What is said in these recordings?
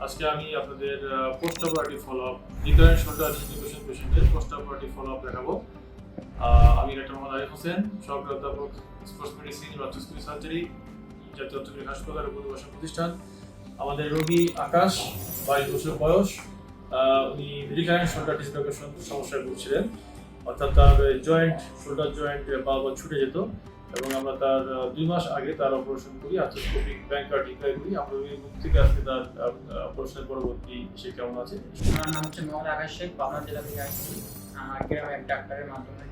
আজকে আমি আপনাদের post operative follow up recurrent shoulder dislocation পেশেন্টের পোস্ট অপারেটিভ ফলো আপ দেখাবো। আমি ডাক্তার মোহাম্মদ আরিফ হোসেন, সহকারী অধ্যাপক স্পোর্টস মেডিসিন অর্থোস্কোপি সার্জারি, জাতীয় অর্থোপেডিক হাসপাতাল উপনিবেশন প্রতিষ্ঠান। আমাদের রোগী আকাশ, 22 বছর বয়স। উনি রিকারেন্ট শোল্ডার ডিসলোকেশন সমস্যায় ভুগছিলেন, অর্থাৎ তার জয়েন্ট শোল্ডার জয়েন্ট বারবার ছুটে যেত এবং আমরা তার 2 মাস আগে তার অপারেশন করি, আর্থ্রোস্কোপিক ব্যাংকার ডিক্লেয়ার করি। আমরা ওই মুখ থেকে আজকে তার অপারেশনের পরবর্তী সে কেমন আছে। আমার নাম হচ্ছে মোহাম্মদ আকাশ শেখ, পাবনা জেলা থেকে আসছি। আমার গ্রামের এক ডাক্তারের মাধ্যমে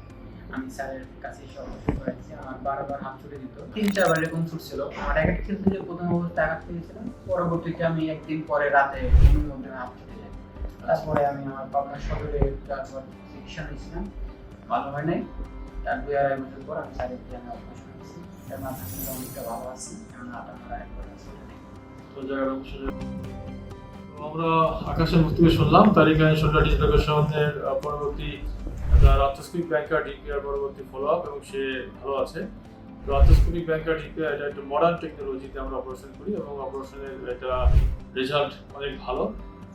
আমি স্যারের কাছে এসে অপারেশন করেছি। আমার বারবার হাত ছুটে দিত, 3-4 বার এরকম ছুটছিল। আমার আঘাত ক্ষেত্রে যে প্রথম অবস্থায় আঘাত পেয়েছিলাম, পরবর্তীতে আমি একদিন পরে রাতে ঘুমের মধ্যে হাত ছুটে যায়। তারপরে আমি আমার পাবনা সদরে তারপর চিকিৎসা নিয়েছিলাম, ভালো হয় নাই। তার 2-2.5 বছর পর আমি স্যারের দিয়ে আমি অপারেশন করেছি। এর মাধ্যমে অনেকটা ভালো আছি, এখন হাঁটা মারা একবার আছে। তো জায়গাটা আমরা আকাশের মুখ থেকে শুনলাম তার রিকারেন্ট শোল্ডার ডিসলোকেশনের পরবর্তী তার আর্থ্রোস্কোপিক ব্যাংকার ডিক্লেয়ার পরবর্তী ফলো আপ এবং সে ভালো আছে। তো আর্থ্রোস্কোপিক ব্যাংকার ডিক্লেয়ার এটা একটা মডার্ন টেকনোলজিতে আমরা অপারেশন করি এবং অপারেশনের এটা রেজাল্ট অনেক ভালো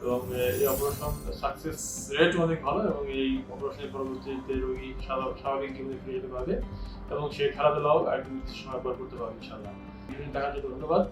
এবং এই অপারেশন সাকসেস রেট অনেক ভালো এবং এই অপারেশনের পরবর্তীতে রোগী স্বাভাবিক জীবনে ফিরে যেতে পারবে এবং সে খেলাধুলাও এক নির্দিষ্ট সময় পর করতে পারবে ইনশাআল্লাহ। দেখার জন্য ধন্যবাদ।